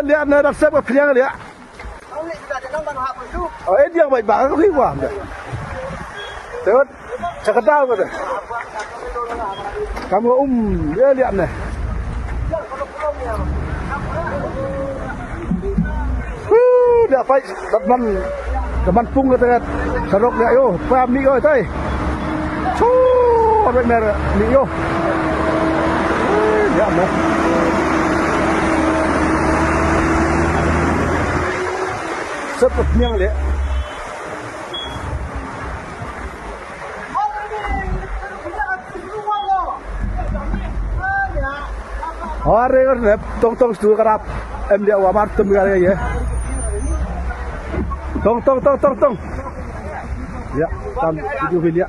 lihat nak sep ke piang lihat. Oh, dia baik banget ni wah. Tengok cakap apa tu? Kamu dia lihat ni. Dia baik teman pung kata serok dia yo, pam ni yo tai. Ada merah ni yo. Lihat ni. Sepertinya lihat. Hari kan tong sudah kerap dia wamar temui ya. Tong. Ya, tam video.